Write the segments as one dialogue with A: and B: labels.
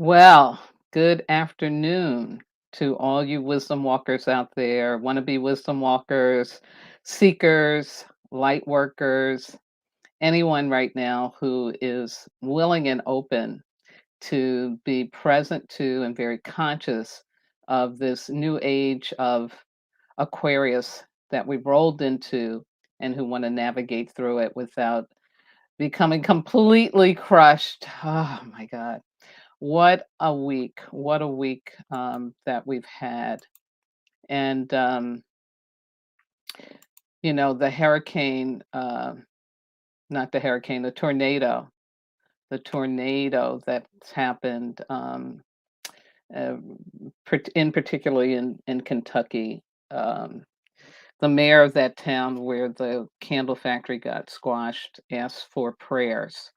A: Well, good afternoon to all you wisdom walkers out there, wannabe wisdom walkers, seekers, light workers, anyone right now who is willing and open to be present to and very conscious of this new age of Aquarius that we've rolled into and who want to navigate through it without becoming completely crushed. Oh my God. What a week that we've had. And, the hurricane, not the hurricane, the tornado that's happened uh, particularly in Kentucky. Um, the mayor of that town where the candle factory got squashed asked for prayers.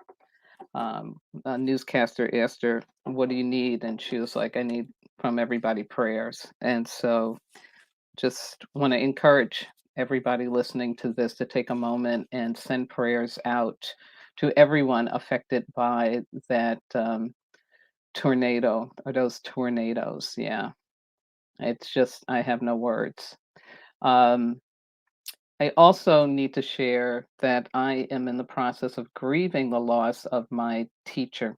A: A newscaster asked her, "What do you need?" And she was like, "I need from everybody prayers." And so, just want to encourage everybody listening to this to take a moment and send prayers out to everyone affected by that tornado or those tornadoes. Yeah, it's just, I have no words. Um, I also need to share that I am in the process of grieving the loss of my teacher,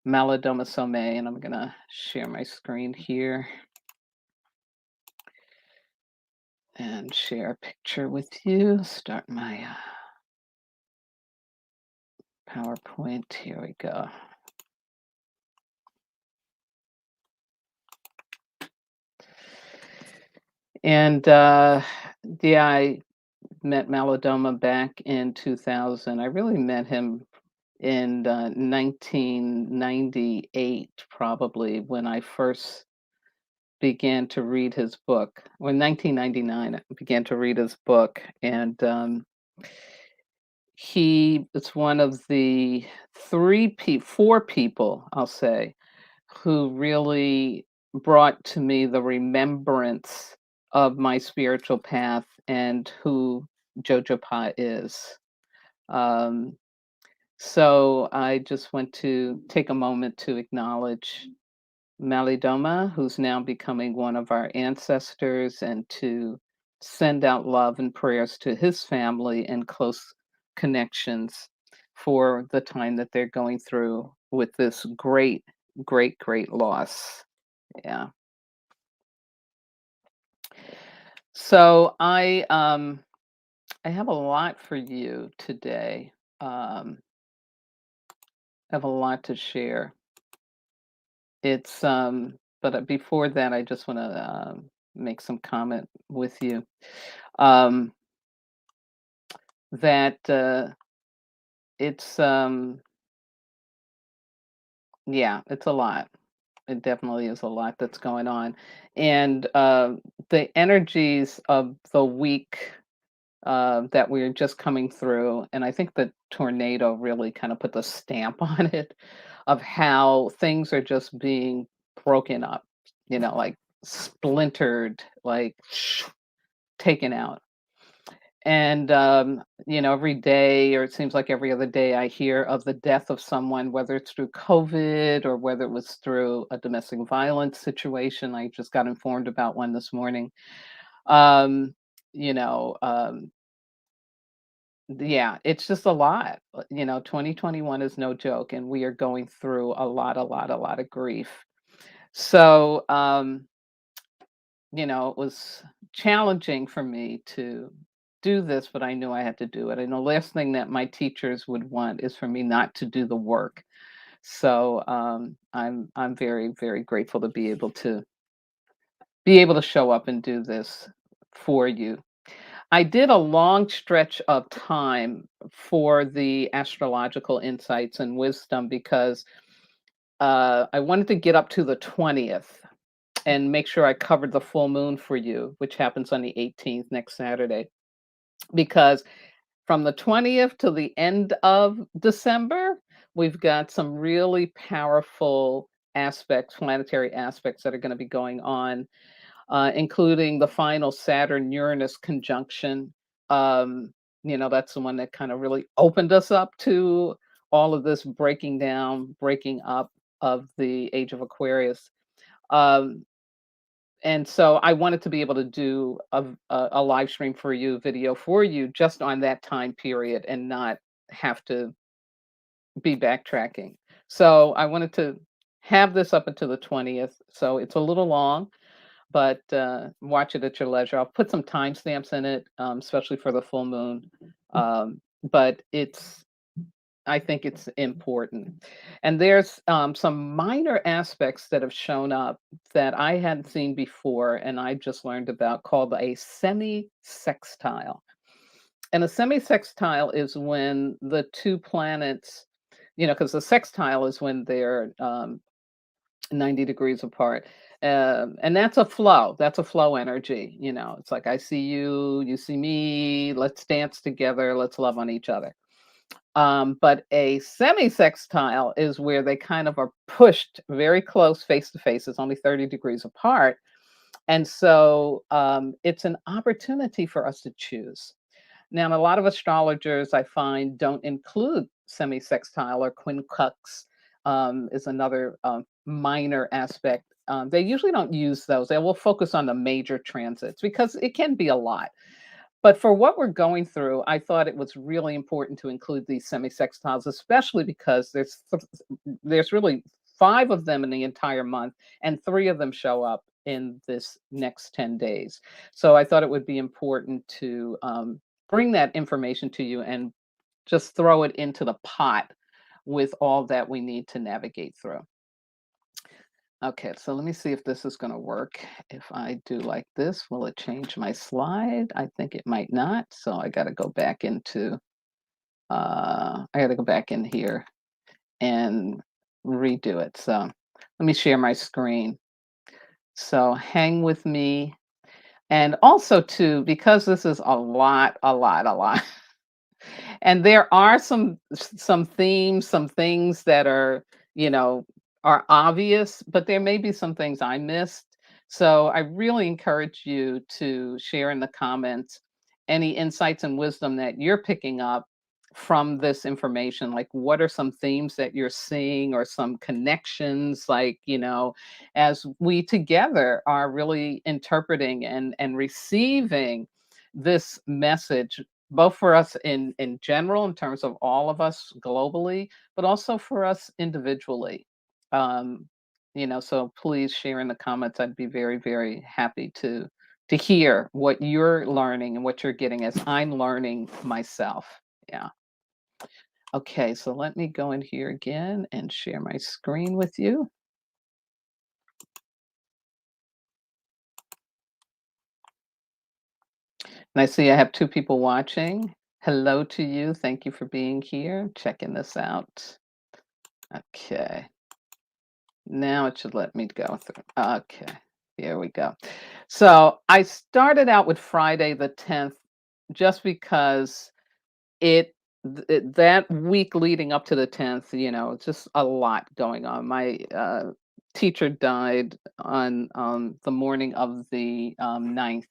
A: Malidoma, and I'm gonna share my screen here and share a picture with you. Start my PowerPoint. Here we go. And yeah, I met Malidoma back in 2000. I really met him in 1998, probably when I first began to read his book. Or 1999, I began to read his book, and he is one of the four people, I'll say, who really brought to me the remembrance of my spiritual path and who Jojopah is. Um, so I just want to take a moment to acknowledge Malidoma, who's now becoming one of our ancestors, and to send out love and prayers to his family and close connections for the time that they're going through with this great, great, great loss. Yeah. So I have a lot for you today. I have a lot to share. It's but before that, I just want to make some comment with you. Um, that it's yeah, it's a lot. It definitely is a lot that's going on, and the energies of the week that we're just coming through, and I think the tornado really kind of put the stamp on it of how things are just being broken up, like splintered, like taken out. And every day, or it seems like every other day, I hear of the death of someone, whether it's through COVID or whether it was through a domestic violence situation. I just got informed about one this morning. Um, you know, um, yeah, it's just a lot. 2021 is no joke, and we are going through a lot of grief. So, it was challenging for me to do this, but I knew I had to do it. And the last thing that my teachers would want is for me not to do the work. So I'm very, very grateful to be able to show up and do this for you. I did a long stretch of time for the astrological insights and wisdom because I wanted to get up to the 20th and make sure I covered the full moon for you, which happens on the 18th, next Saturday. Because from the 20th to the end of December, we've got some really powerful aspects, planetary aspects that are going to be going on, including the final Saturn Uranus conjunction. That's the one that kind of really opened us up to all of this breaking down, breaking up of the age of Aquarius. Um, and so I wanted to be able to do a live stream for you, video for you, just on that time period and not have to be backtracking. So I wanted to have this up until the 20th. So it's a little long, but watch it at your leisure. I'll put some timestamps in it, especially for the full moon. But I think it's important. And there's some minor aspects that have shown up that I hadn't seen before, and I just learned about, called a semi-sextile. And a semi-sextile is when the two planets, because the sextile is when they're 90 degrees apart. And that's a flow. That's a flow energy. It's like, I see you, you see me, let's dance together, let's love on each other. But a semi-sextile is where they kind of are pushed very close face to face. It's only 30 degrees apart. And so it's an opportunity for us to choose. Now, a lot of astrologers I find don't include semi-sextile, or quincux is another minor aspect. They usually don't use those. They will focus on the major transits because it can be a lot. But for what we're going through, I thought it was really important to include these semi-sextiles, especially because there's really 5 of them in the entire month, and 3 of them show up in this next 10 days. So I thought it would be important to bring that information to you and just throw it into the pot with all that we need to navigate through. Okay, so let me see if this is going to work. If I do like this, will it change my slide? I think it might not. So I got to go back into, I got to go back in here and redo it. So let me share my screen. So hang with me. And also too, because this is a lot. And there are some themes, some things that you know, are obvious, but there may be some things I missed. So I really encourage you to share in the comments any insights and wisdom that you're picking up from this information. Like, what are some themes that you're seeing, or some connections, like, as we together are really interpreting and receiving this message, both for us in general, in terms of all of us globally, but also for us individually. um so please share in the comments. I'd be very, very happy to hear what you're learning and what you're getting, as I'm learning myself. Yeah. Okay, so let me go in here again and share my screen with you. And I see I have 2 people watching. Hello to you. Thank you for being here, checking this out. Okay. Now it should let me go through. Okay, here we go. So I started out with Friday the 10th just because that week leading up to the 10th, just a lot going on. My teacher died on the morning of the 9th.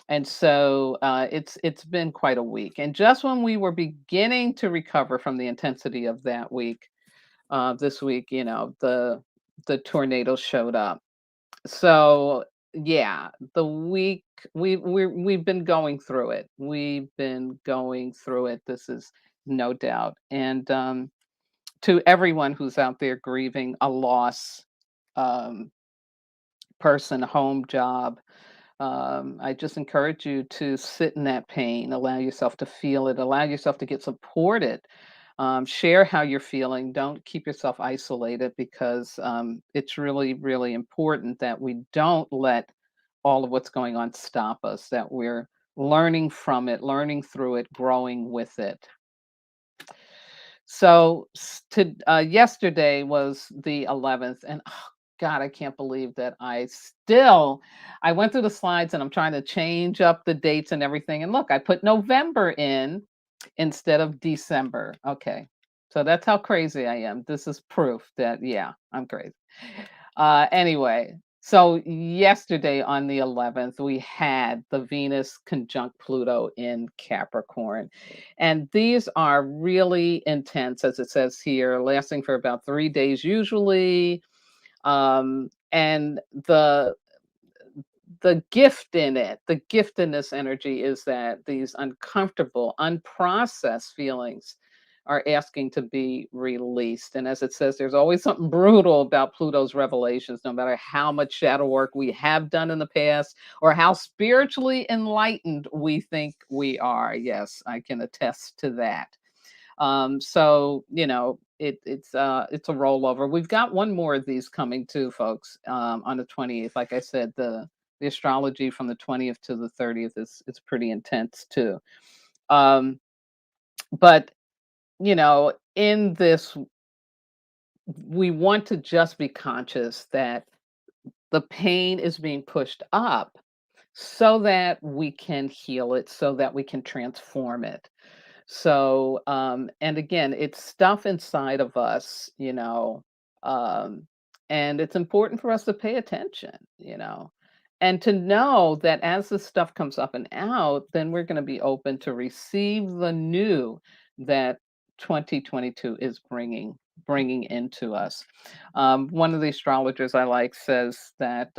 A: And so it's been quite a week. And just when we were beginning to recover from the intensity of that week, this week, the tornado showed up. So yeah, the week we've been going through it. We've been going through it. This is no doubt. And to everyone who's out there grieving a loss, um, person, home, job, I just encourage you to sit in that pain, allow yourself to feel it, allow yourself to get supported. Share how you're feeling. Don't keep yourself isolated, because it's really, really important that we don't let all of what's going on stop us, that we're learning from it, learning through it, growing with it. So yesterday was the 11th, and oh, God, I can't believe that I went through the slides and I'm trying to change up the dates and everything. And look, I put November in instead of December. Okay. So that's how crazy I am. This is proof that, yeah, I'm crazy. Anyway, So yesterday on the 11th, we had the Venus conjunct Pluto in Capricorn. And these are really intense, as it says here, lasting for about 3 days usually. And the gift in it, the gift in this energy is that these uncomfortable, unprocessed feelings are asking to be released. And as it says, there's always something brutal about Pluto's revelations, no matter how much shadow work we have done in the past or how spiritually enlightened we think we are. Yes, I can attest to that. So it's a rollover. We've got one more of these coming too, folks, on the 28th. Like I said, the astrology from the 20th to the 30th is pretty intense too. Um, but in this, we want to just be conscious that the pain is being pushed up so that we can heal it, so that we can transform it. So, and again, it's stuff inside of us, um, and it's important for us to pay attention, and to know that as this stuff comes up and out, then we're going to be open to receive the new that 2022 is bringing into us. One of the astrologers I like says that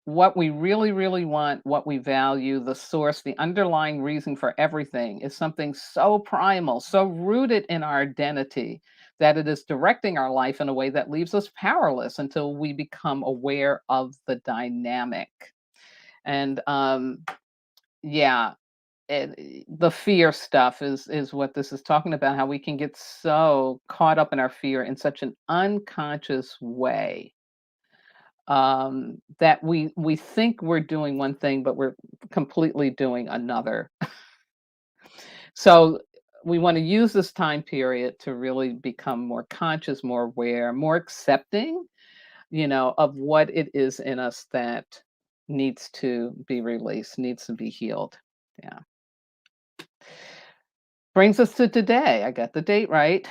A: what we really, really want, what we value, the source, the underlying reason for everything is something so primal, so rooted in our identity that it is directing our life in a way that leaves us powerless until we become aware of the dynamic. And yeah, the fear stuff is what this is talking about, how we can get so caught up in our fear in such an unconscious way that we think we're doing one thing, but we're completely doing another. So we want to use this time period to really become more conscious, more aware, more accepting, of what it is in us that needs to be released, needs to be healed. Yeah. Brings us to today. I got the date right.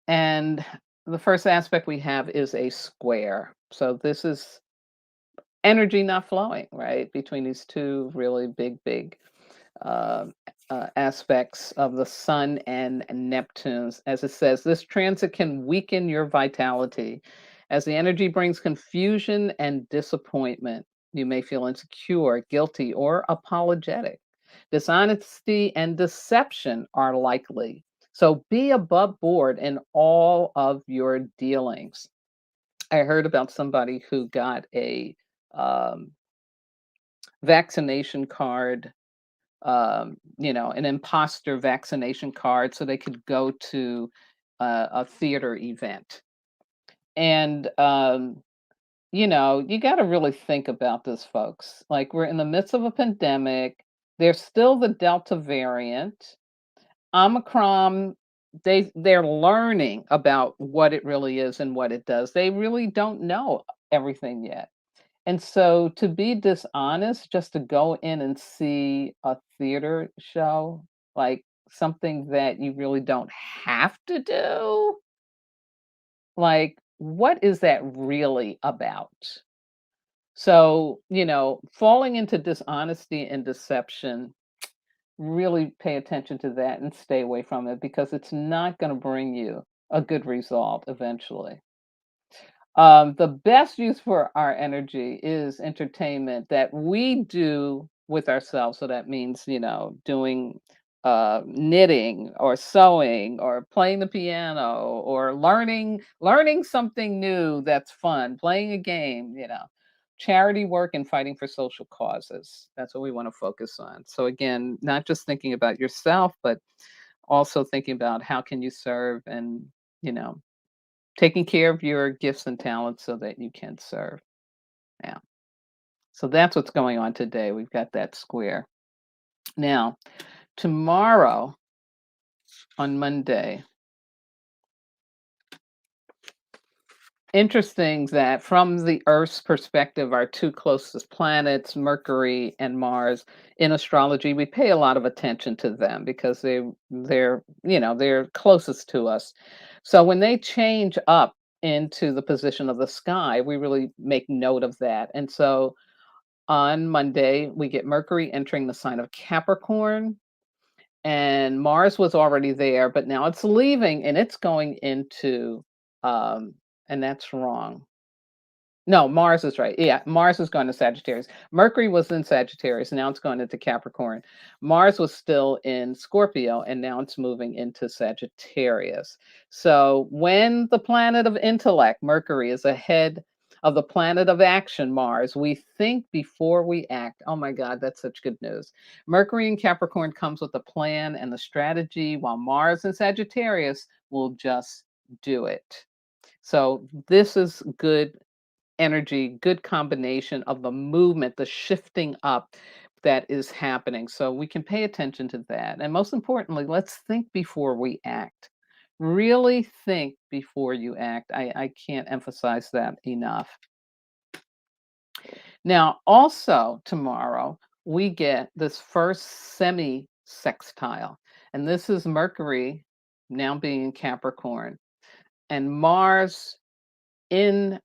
A: And the first aspect we have is a square. So this is energy not flowing, right? Between these two really big uh, aspects of the Sun and Neptune's. As it says, this transit can weaken your vitality. As the energy brings confusion and disappointment, you may feel insecure, guilty, or apologetic. Dishonesty and deception are likely. So be above board in all of your dealings. I heard about somebody who got a um, vaccination card, an imposter vaccination card so they could go to a theater event. And, you got to really think about this, folks. Like, we're in the midst of a pandemic, there's still the Delta variant. Omicron, they're learning about what it really is and what it does. They really don't know everything yet. And so to be dishonest, just to go in and see a theater show, like something that you really don't have to do, like what is that really about? So, falling into dishonesty and deception, really pay attention to that and stay away from it because it's not going to bring you a good result eventually. The best use for our energy is entertainment that we do with ourselves. So that means, doing knitting or sewing or playing the piano or learning something new that's fun, playing a game, charity work and fighting for social causes. That's what we want to focus on. So again, not just thinking about yourself, but also thinking about how can you serve and, you know, taking care of your gifts and talents so that you can serve. Yeah. So that's what's going on today. We've got that square. Now, tomorrow on Monday, interesting that from the Earth's perspective, our two closest planets, Mercury and Mars, in astrology, we pay a lot of attention to them because they're closest to us. So when they change up into the position of the sky, we really make note of that. And so on Monday, we get Mercury entering the sign of Capricorn, and Mars was already there, but now it's leaving and it's going into, and that's wrong. No, Mars is right. Yeah, Mars is going to Sagittarius. Mercury was in Sagittarius, now it's going into Capricorn. Mars was still in Scorpio, and now it's moving into Sagittarius. So when the planet of intellect, Mercury, is ahead of the planet of action, Mars, we think before we act. Oh my God, that's such good news. Mercury in Capricorn comes with the plan and the strategy, while Mars in Sagittarius will just do it. So this is good energy, good combination of the movement, the shifting up that is happening. So we can pay attention to that. And most importantly, let's think before we act. Really think before you act. I can't emphasize that enough. Now, also tomorrow, we get this first semi-sextile. And this is Mercury now being in Capricorn and Mars in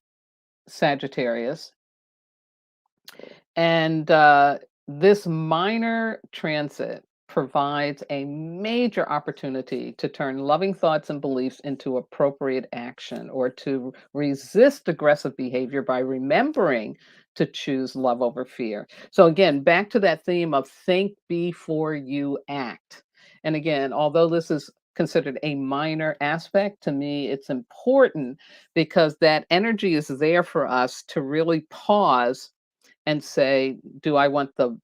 A: Sagittarius. And this minor transit provides a major opportunity to turn loving thoughts and beliefs into appropriate action or to resist aggressive behavior by remembering to choose love over fear. So, again, back to that theme of think before you act. And again, although this is considered a minor aspect, to me, it's important because that energy is there for us to really pause and say, do I want the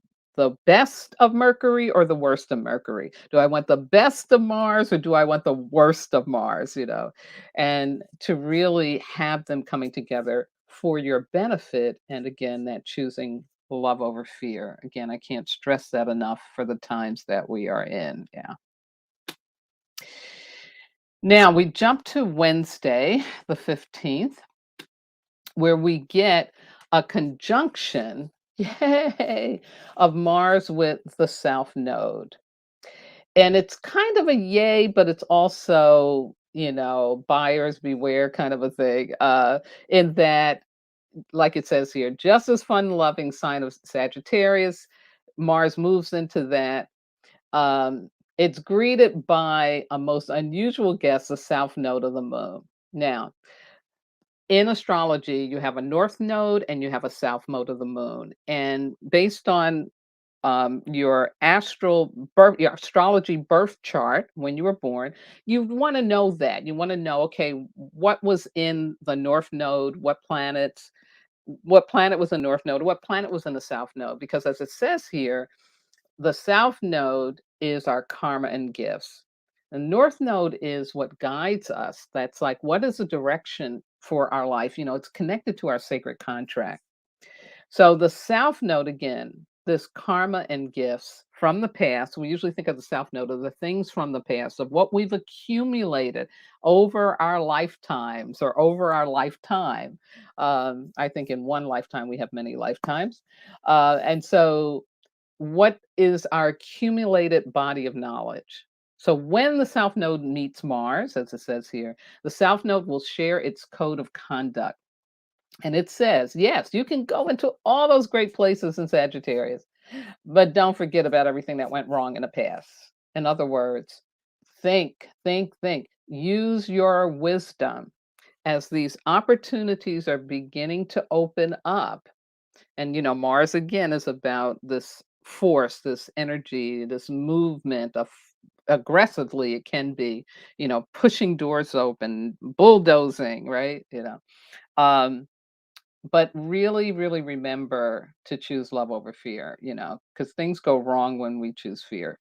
A: best of Mercury or the worst of Mercury? Do I want the best of Mars or do I want the worst of Mars, And to really have them coming together for your benefit. And again, that choosing love over fear. Again, I can't stress that enough for the times that we are in. Yeah. Now we jump to Wednesday, the 15th, where we get a conjunction, yay, of Mars with the South Node. And it's kind of a yay, but it's also, buyers beware kind of a thing, in that, like it says here, just as fun loving sign of Sagittarius, Mars moves into that. It's greeted by a most unusual guest, the South Node of the moon. Now, in astrology, you have a north node and you have a south node of the moon. And based on your astrology birth chart when you were born, you want to know that. You want to know, okay, what was in the north node, what planet was in the north node, what planet was in the south node. Because as it says here, the south node is our karma and gifts. The north node is what guides us. That's like, what is the direction for our life? It's connected to our sacred contract. So the south node, again, this karma and gifts from the past, we usually think of the south node of the things from the past, of what we've accumulated over our lifetimes or over our lifetime. I think in one lifetime, we have many lifetimes. And so what is our accumulated body of knowledge? So when the South Node meets Mars, as it says here, the South Node will share its code of conduct. And it says, yes, you can go into all those great places in Sagittarius, but don't forget about everything that went wrong in the past. In other words, think, think, think. Use your wisdom as these opportunities are beginning to open up. And Mars again is about this force, this energy, this movement of aggressively it can be, pushing doors open, bulldozing, right? But really, really remember to choose love over fear, because things go wrong when we choose fear.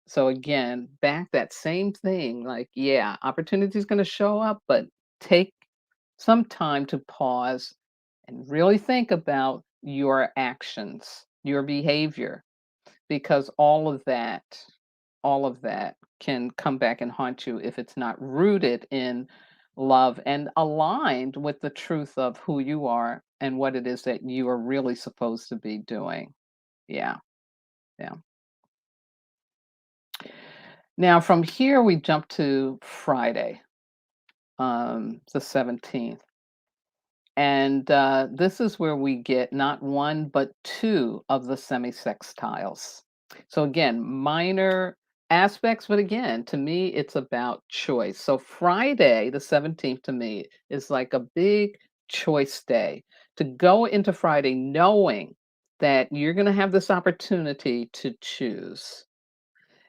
A: So again, back that same thing, like, yeah, opportunity is going to show up, but take some time to pause and really think about your actions, your behavior, because all of that can come back and haunt you if it's not rooted in love and aligned with the truth of who you are and what it is that you are really supposed to be doing. Yeah, yeah. Now, from here, we jump to Friday. the 17th. And this is where we get not one, but two of the semi-sextiles. So again, minor aspects, but again, to me, it's about choice. So Friday, the 17th, to me, is like a big choice day to go into Friday knowing that you're going to have this opportunity to choose.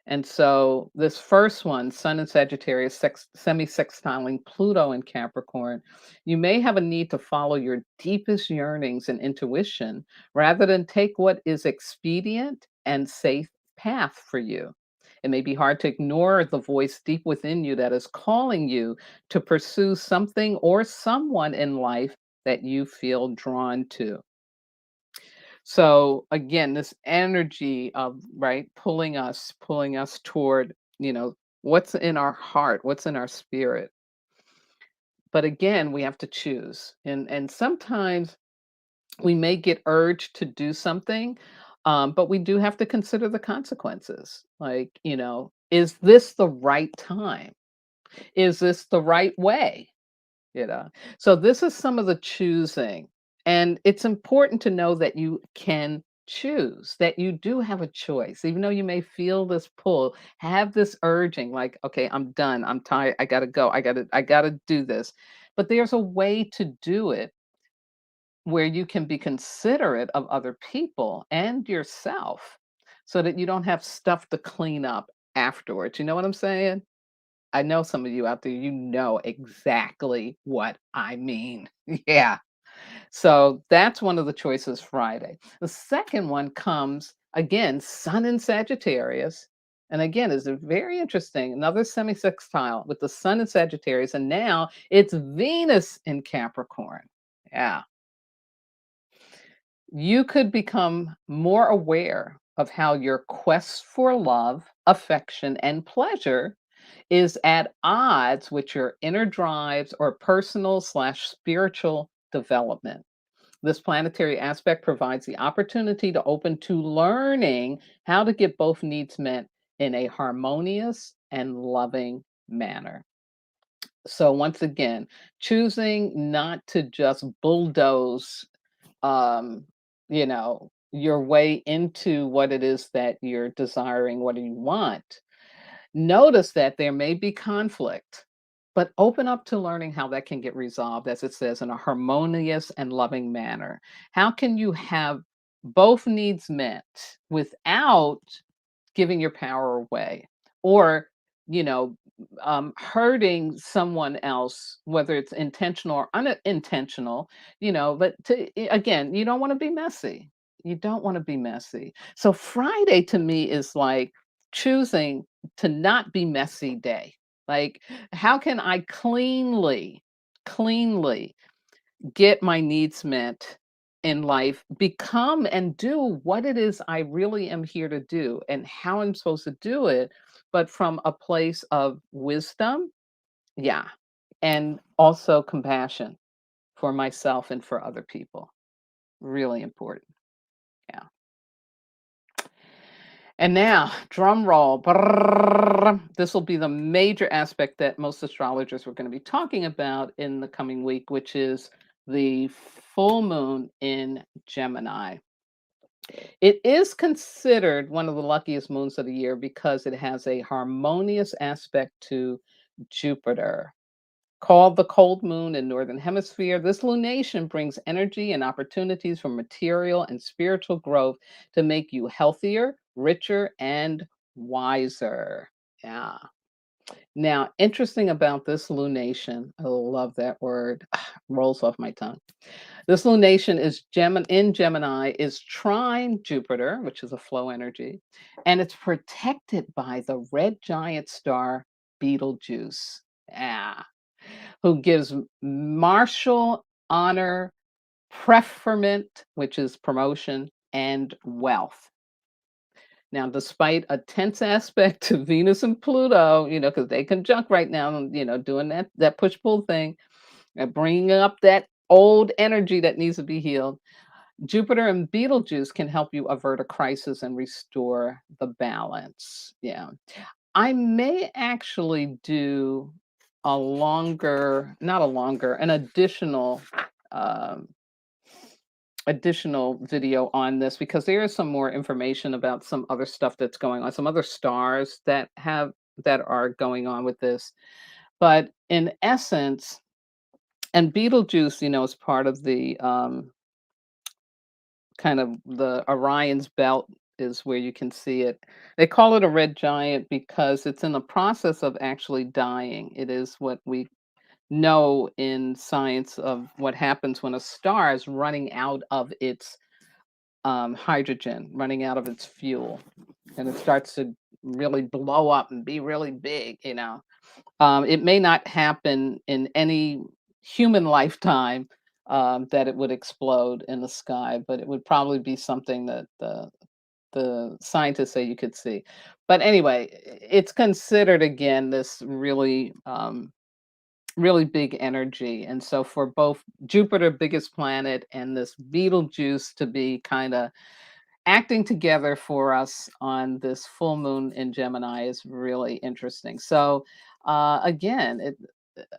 A: And so this first one, Sun in Sagittarius, semi-sextiling Pluto in Capricorn, you may have a need to follow your deepest yearnings and intuition rather than take what is expedient and safe path for you. It may be hard to ignore the voice deep within you that is calling you to pursue something or someone in life that you feel drawn to. So again, this energy of right pulling us toward, what's in our heart, what's in our spirit. But again, we have to choose. And sometimes we may get urged to do something, but we do have to consider the consequences. Like, is this the right time? Is this the right way? You know? So this is some of the choosing. And it's important to know that you can choose, that you do have a choice. Even though you may feel this pull, have this urging like, okay, I'm done. I'm tired. I gotta go. I gotta do this. But there's a way to do it where you can be considerate of other people and yourself so that you don't have stuff to clean up afterwards. You know what I'm saying? I know some of you out there, you know exactly what I mean. Yeah. So that's one of the choices Friday. The second one comes again, Sun in Sagittarius. And again, is very interesting. Another semi-sextile with the Sun in Sagittarius. And now it's Venus in Capricorn. Yeah. You could become more aware of how your quest for love, affection, and pleasure is at odds with your inner drives or personal slash spiritual development. This planetary aspect provides the opportunity to open to learning how to get both needs met in a harmonious and loving manner. So, once again, choosing not to just bulldoze, um, your way into what it is that you're desiring, what do you want. Notice that there may be conflict, but open up to learning how that can get resolved, as it says, in a harmonious and loving manner. How can you have both needs met without giving your power away or, you know, hurting someone else, whether it's intentional or unintentional, but again, you don't want to be messy. You don't want to be messy. So Friday to me is like choosing to not be messy day. Like, how can I cleanly get my needs met in life, become and do what it is I really am here to do and how I'm supposed to do it, but from a place of wisdom, yeah, and also compassion for myself and for other people. Really important. Yeah. And now, drum roll. This will be the major aspect that most astrologers are going to be talking about in the coming week, which is the full moon in Gemini. It is considered one of the luckiest moons of the year because it has a harmonious aspect to Jupiter. Called the cold moon in northern hemisphere, this lunation brings energy and opportunities for material and spiritual growth to make you healthier, richer, and wiser. Yeah. Now, interesting about this lunation, I love that word, rolls off my tongue. This lunation is in Gemini is trine Jupiter, which is a flow energy, and it's protected by the red giant star Betelgeuse. Yeah, who gives martial honor, preferment, which is promotion, and wealth. Now, despite a tense aspect to Venus and Pluto, because they conjunct right now, doing that push pull thing, bringing up that old energy that needs to be healed. Jupiter and Betelgeuse can help you avert a crisis and restore the balance. Yeah. I may actually do a longer, not a longer, an um, additional video on this because there is some more information about some other stuff that's going on, some other stars that are going on with this. But in essence, and Betelgeuse, is part of the kind of the Orion's belt is where you can see it. They call it a red giant because it's in the process of actually dying. It is what we know in science of what happens when a star is running out of its hydrogen, running out of its fuel, and it starts to really blow up and be really big. It may not happen in any human lifetime that it would explode in the sky, but it would probably be something that the scientists say you could see. But anyway, it's considered again this really big energy. And so for both Jupiter, biggest planet, and this Betelgeuse to be kind of acting together for us on this full moon in Gemini is really interesting. So again, it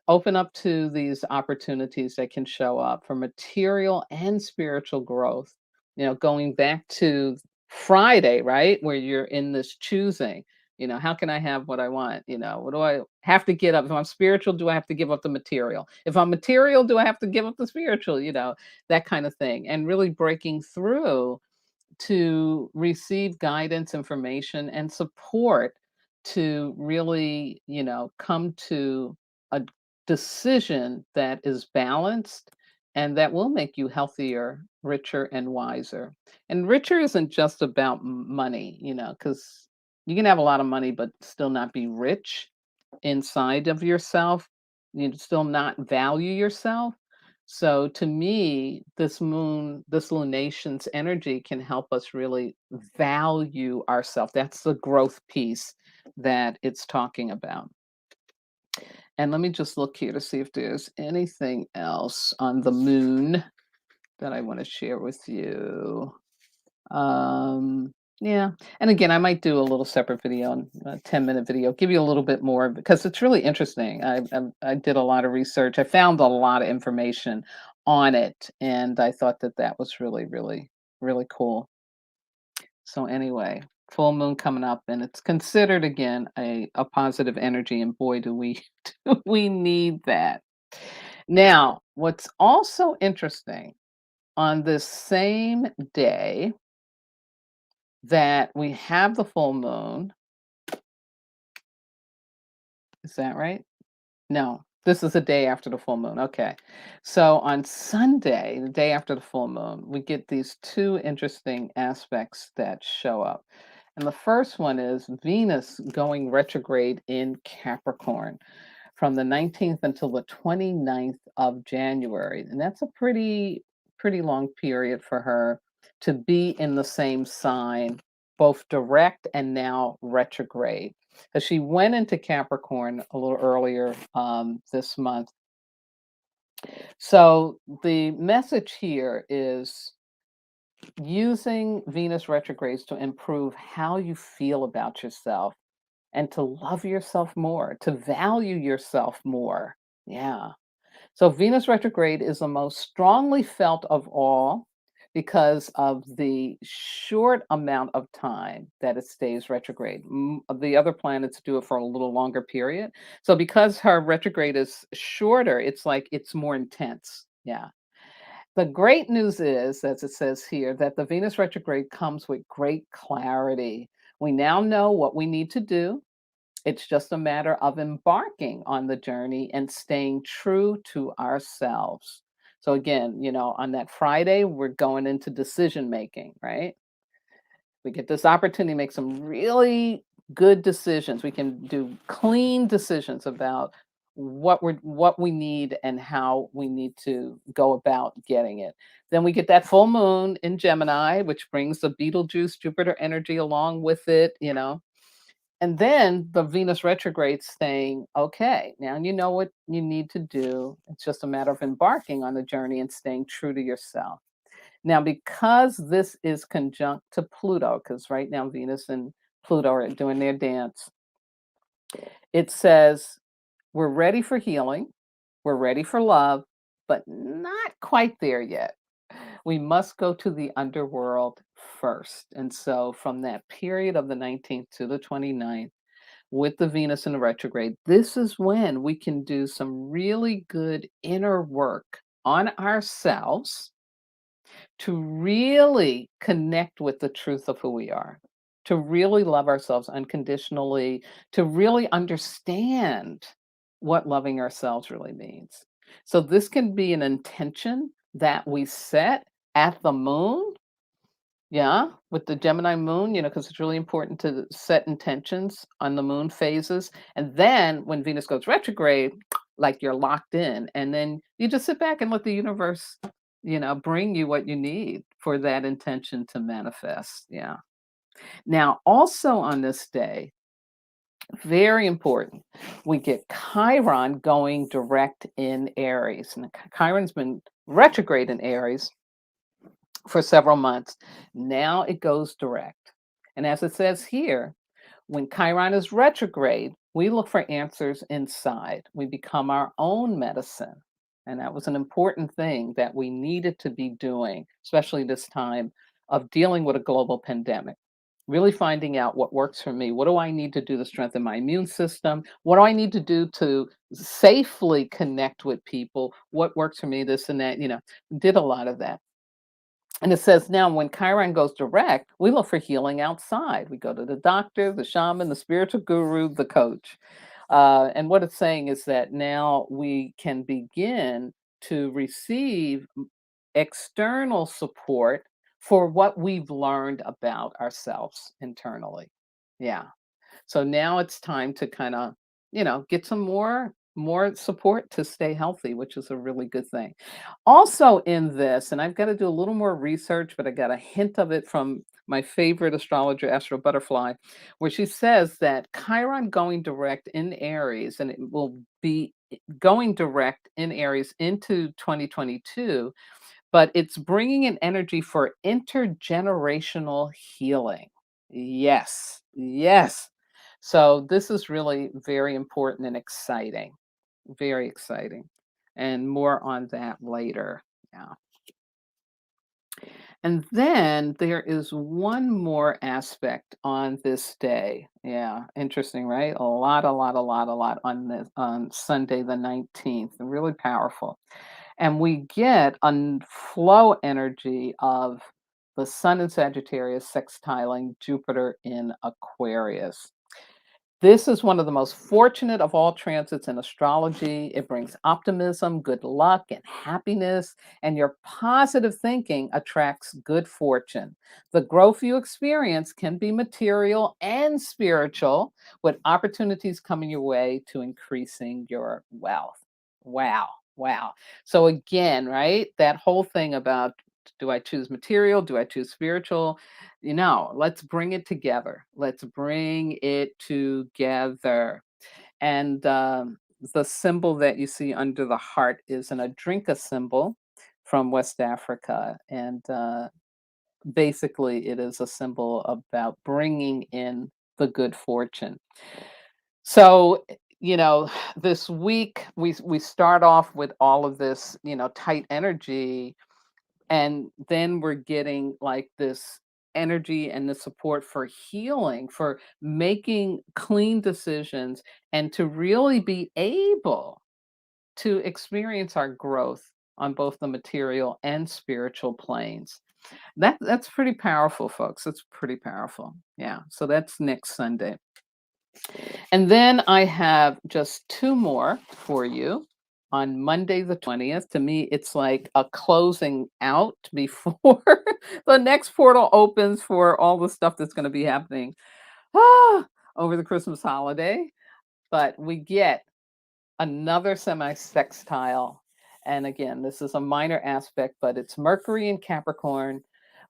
A: open up to these opportunities that can show up for material and spiritual growth. Going back to Friday, right? Where you're in this choosing, how can I have what I want? What do I have to get up? If I'm spiritual, do I have to give up the material? If I'm material, do I have to give up the spiritual? That kind of thing. And really breaking through to receive guidance, information, and support to really, come to a decision that is balanced and that will make you healthier, richer, and wiser. And richer isn't just about money, because you can have a lot of money but still not be rich inside of yourself. You still not value yourself. So to me, this lunation's energy can help us really value ourselves. That's the growth piece that it's talking about. And let me just look here to see if there's anything else on the moon that I want to share with you. Yeah. And again, I might do a little separate video, a 10-minute video, give you a little bit more because it's really interesting. I did a lot of research. I found a lot of information on it, and I thought that that was really, really, really cool. So anyway, full moon coming up, and it's considered again a positive energy, and boy, do we do we need that. Now, what's also interesting on this same day that we have the full moon. Is that right? No, this is the day after the full moon. Okay. So on Sunday, the day after the full moon, we get these two interesting aspects that show up. And the first one is Venus going retrograde in Capricorn from the 19th until the 29th of January. And that's a pretty long period for her to be in the same sign, both direct and now retrograde. Because she went into Capricorn a little earlier this month. So the message here is using Venus retrogrades to improve how you feel about yourself and to love yourself more, to value yourself more. Yeah. So Venus retrograde is the most strongly felt of all because of the short amount of time that it stays retrograde. The other planets do it for a little longer period. So because her retrograde is shorter, it's like it's more intense. Yeah. The great news is, as it says here, that the Venus retrograde comes with great clarity. We now know what we need to do. It's just a matter of embarking on the journey and staying true to ourselves. So again, on that Friday, we're going into decision making, right? We get this opportunity to make some really good decisions. We can do clean decisions about what we need and how we need to go about getting it. Then we get that full moon in Gemini, which brings the Betelgeuse Jupiter energy along with it. And then the Venus retrograde saying, okay, now you know what you need to do. It's just a matter of embarking on the journey and staying true to yourself. Now, because this is conjunct to Pluto, because right now Venus and Pluto are doing their dance, it says We're ready for healing, we're ready for love, but not quite there yet. We must go to the underworld first. And so, from that period of the 19th to the 29th, with the Venus in the retrograde, this is when we can do some really good inner work on ourselves to really connect with the truth of who we are, to really love ourselves unconditionally, to really understand what loving ourselves really means. So, this can be an intention that we set at the moon, yeah, with the Gemini moon, because it's really important to set intentions on the moon phases. And then when Venus goes retrograde, like you're locked in, and then you just sit back and let the universe, bring you what you need for that intention to manifest. Yeah. Now, also on this day, very important, we get Chiron going direct in Aries. And Chiron's been retrograde in Aries for several months. Now it goes direct. And as it says here, when Chiron is retrograde, we look for answers inside. We become our own medicine. And that was an important thing that we needed to be doing, especially this time of dealing with a global pandemic. Really finding out what works for me. What do I need to do to strengthen my immune system? What do I need to do to safely connect with people? What works for me, this and that, did a lot of that. And it says now when Chiron goes direct, we look for healing outside. We go to the doctor, the shaman, the spiritual guru, the coach. And what it's saying is that now we can begin to receive external support for what we've learned about ourselves internally. Yeah. So now it's time to kind of, get some more support to stay healthy, which is a really good thing. Also in this, and I've got to do a little more research, but I got a hint of it from my favorite astrologer, Astrobutterfly, where she says that Chiron going direct in Aries, and it will be going direct in Aries into 2022, but it's bringing an energy for intergenerational healing. Yes, yes. So this is really very important and exciting, very exciting. And more on that later. Yeah. And then there is one more aspect on this day. Yeah, interesting, right? A lot on this on Sunday the 19th. Really powerful. And we get a flow energy of the sun in Sagittarius sextiling Jupiter in Aquarius. This is one of the most fortunate of all transits in astrology. It brings optimism, good luck, and happiness, and your positive thinking attracts good fortune. The growth you experience can be material and spiritual, with opportunities coming your way to increasing your wealth. Wow. Wow. So, again, right? That whole thing about, do I choose material? Do I choose spiritual? Let's bring it together. Let's bring it together. And the symbol that you see under the heart is an Adrinka symbol from West Africa. And basically, it is a symbol about bringing in the good fortune. So, this week we start off with all of this, tight energy, and then we're getting like this energy and the support for healing, for making clean decisions, and to really be able to experience our growth on both the material and spiritual planes. That's pretty powerful, folks. It's pretty powerful. Yeah. So that's next Sunday. And then I have just two more for you. On Monday, the 20th, to me, it's like a closing out before the next portal opens for all the stuff that's going to be happening over the Christmas holiday. But we get another semi-sextile. And again, this is a minor aspect, but it's Mercury in Capricorn,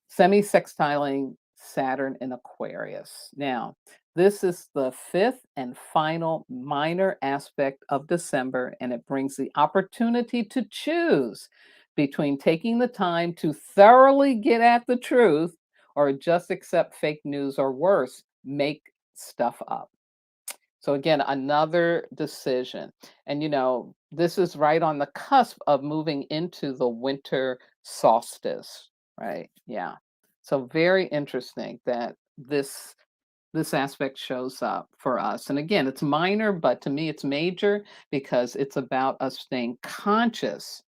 A: semi-sextiling Saturn in Aquarius. Now, this is the fifth and final minor aspect of December, and it brings the opportunity to choose between taking the time to thoroughly get at the truth or just accept fake news, or worse, make stuff up. So again, another decision. And this is right on the cusp of moving into the winter solstice, right? Yeah. So very interesting that this aspect shows up for us. And again, it's minor, but to me it's major because it's about us staying conscious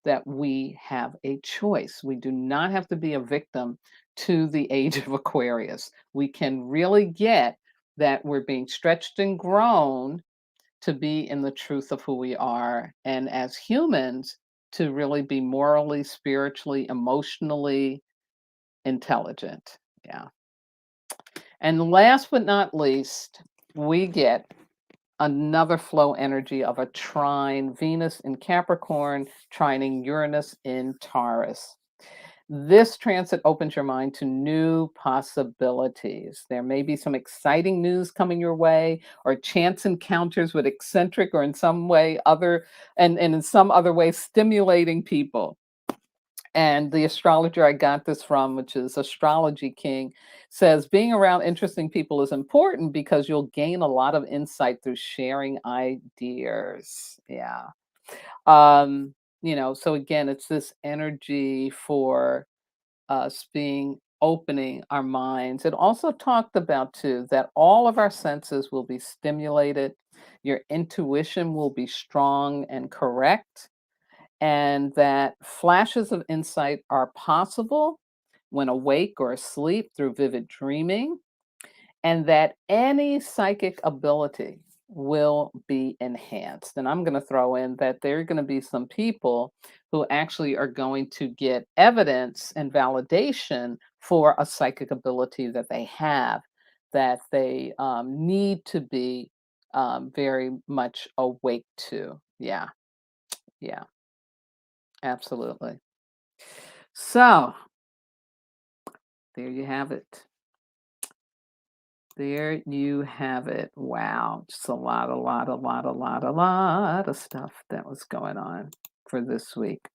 A: that we have a choice. We do not have to be a victim to the age of Aquarius. We can really get that we're being stretched and grown to be in the truth of who we are. And as humans, to really be morally, spiritually, emotionally intelligent. Yeah. And last but not least, we get another flow energy of a trine, Venus in Capricorn, trining Uranus in Taurus. This transit opens your mind to new possibilities. There may be some exciting news coming your way, or chance encounters with eccentric or in some way other, and in some other way stimulating people. And the astrologer I got this from, which is Astrology King, says being around interesting people is important because you'll gain a lot of insight through sharing ideas. Yeah. So again, it's this energy for us being opening our minds. It also talked about too that all of our senses will be stimulated, your intuition will be strong and correct, and that flashes of insight are possible when awake or asleep through vivid dreaming, and that any psychic ability will be enhanced. And I'm going to throw in that there are going to be some people who actually are going to get evidence and validation for a psychic ability that they have, that they need to be very much awake to. Yeah, yeah, absolutely. So there you have it. There you have it. Wow. Just a lot of stuff that was going on for this week.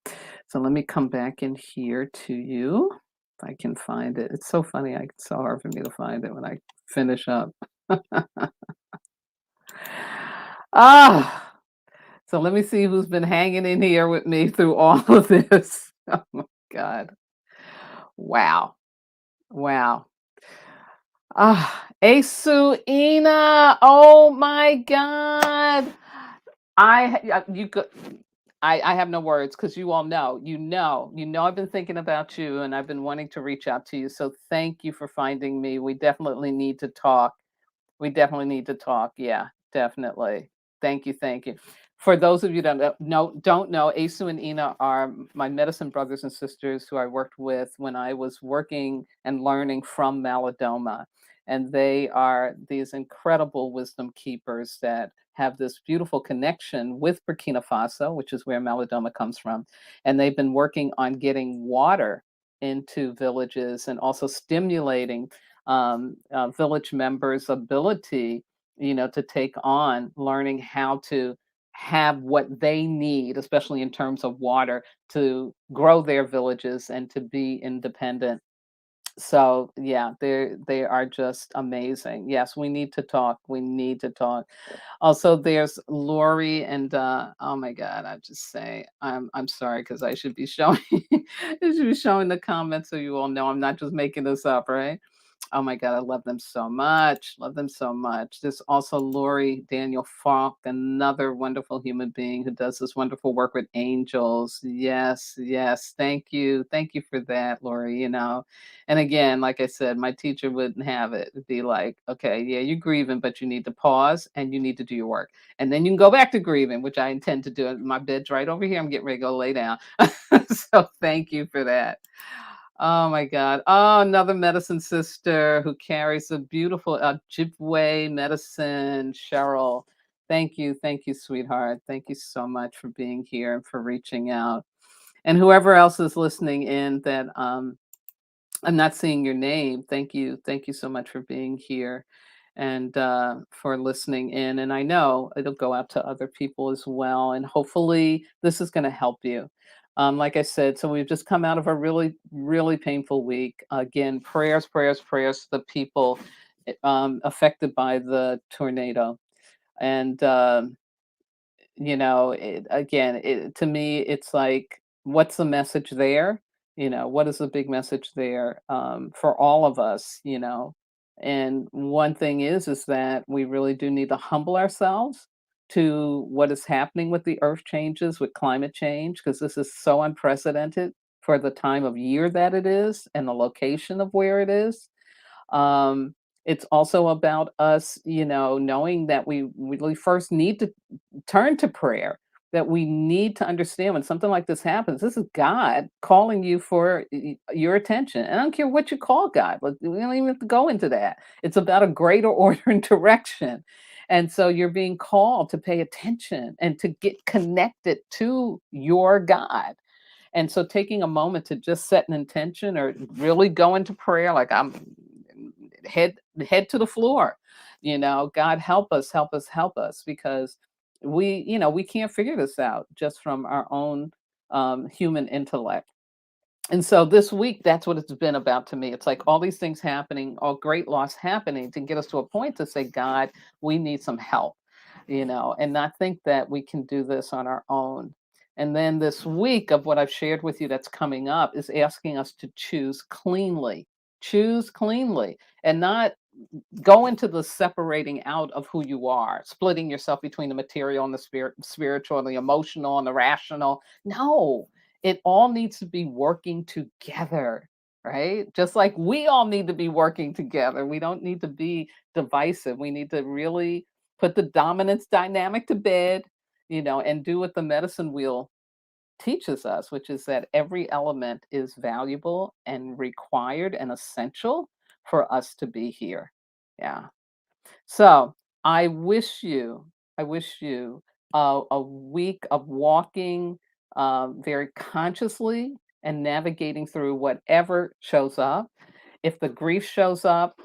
A: So let me come back in here to you. If I can find it. It's so funny. It's so hard for me to find it when I finish up. Ah, so let me see who's been hanging in here with me through all of this. Oh my God. Wow. Wow. Ah, Asuina. Oh my God. You could I have no words because you all know, I've been thinking about you and I've been wanting to reach out to you. So thank you for finding me. We definitely need to talk. We definitely need to talk. Yeah, definitely. Thank you. Thank you. For those of you that don't know, Asu and Ina are my medicine brothers and sisters who I worked with when I was working and learning from Malidoma. And they are these incredible wisdom keepers that have this beautiful connection with Burkina Faso, which is where Malidoma comes from. And they've been working on getting water into villages and also stimulating village members' ability, to take on learning how to have what they need, especially in terms of water, to grow their villages and to be independent. So yeah, they are just amazing. Yes, we need to talk. We need to talk. Also, there's Lori and oh my God, I just say I'm sorry because I should be showing I should be showing the comments so you all know I'm not just making this up, right? Oh my God, I love them so much. Love them so much. There's also Lori Daniel Falk, another wonderful human being who does this wonderful work with angels. Yes, yes. Thank you. Thank you for that, Lori. And again, like I said, my teacher wouldn't have it. It'd be like, okay, yeah, you're grieving, but you need to pause and you need to do your work. And then you can go back to grieving, which I intend to do. My bed's right over here. I'm getting ready to go lay down. So thank you for that. Oh my God. Oh, another medicine sister who carries a beautiful Ojibwe medicine, Cheryl. Thank you. Thank you, sweetheart. Thank you so much for being here and for reaching out. And whoever else is listening in that I'm not seeing your name. Thank you. Thank you so much for being here and for listening in. And I know it'll go out to other people as well. And hopefully, this is going to help you. Like I said, so we've just come out of a really, really painful week. Again, prayers, prayers, prayers to the people affected by the tornado. And again, to me, it's like, what's the message there? What is the big message there, for all of us? And one thing is that we really do need to humble ourselves to what is happening with the earth changes, with climate change, because this is so unprecedented for the time of year that it is and the location of where it is. um, it's also about us, knowing that we really first need to turn to prayer, that we need to understand when something like this happens, this is God calling you for your attention. And I don't care what you call God, but we don't even have to go into that. It's about a greater order and direction. And so you're being called to pay attention and to get connected to your God. And so taking a moment to just set an intention or really go into prayer, like I'm head to the floor. God, help us, help us, help us, because we can't figure this out just from our own human intellect. And so this week, that's what it's been about to me. It's like all these things happening, all great loss happening to get us to a point to say, God, we need some help, and not think that we can do this on our own. And then this week of what I've shared with you that's coming up is asking us to choose cleanly, and not go into the separating out of who you are, splitting yourself between the material and the spiritual and the emotional and the rational. No, it all needs to be working together, right? Just like we all need to be working together. We don't need to be divisive. We need to really put the dominance dynamic to bed, and do what the medicine wheel teaches us, which is that every element is valuable and required and essential for us to be here. Yeah. So I wish you a week of walking very consciously and navigating through whatever shows up. If the grief shows up,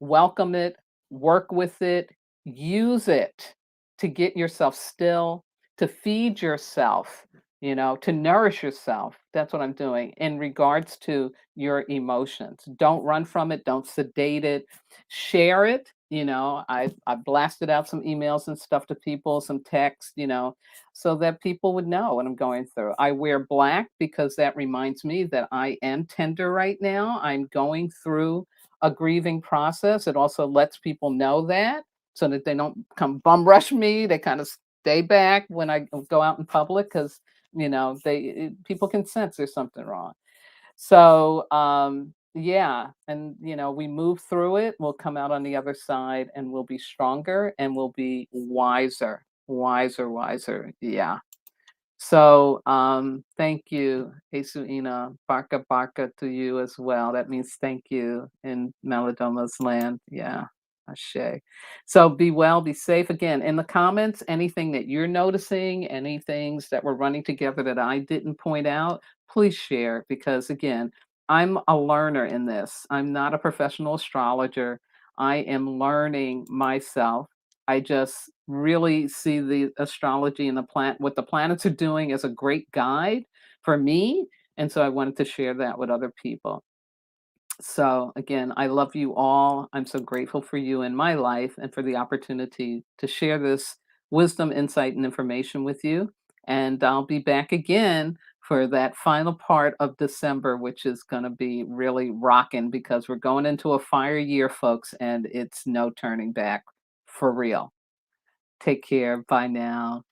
A: welcome it, work with it, use it to get yourself still, to feed yourself, to nourish yourself. That's what I'm doing in regards to your emotions. Don't run from it, don't sedate it, share it. I blasted out some emails and stuff to people, some text, so that people would know what I'm going through. I wear black because that reminds me that I am tender right now. I'm going through a grieving process. It also lets people know that, so that they don't come bum rush me. They kind of stay back when I go out in public, because people can sense there's something wrong. So, yeah, and we move through it. We'll come out on the other side, and we'll be stronger, and we'll be wiser, wiser, wiser. Yeah. So, thank you, Jesuina. Barka barka to you as well. That means thank you in Malidoma's land. Yeah. Ashe. So be well, be safe. Again, in the comments, anything that you're noticing, any things that we're running together that I didn't point out, please share, because again, I'm a learner in this. I'm not a professional astrologer. I am learning myself. I just really see the astrology and what the planets are doing as a great guide for me. And so I wanted to share that with other people. So again, I love you all. I'm so grateful for you in my life and for the opportunity to share this wisdom, insight, and information with you. And I'll be back again for that final part of December, which is going to be really rocking, because we're going into a fire year, folks, and it's no turning back, for real. Take care. Bye now.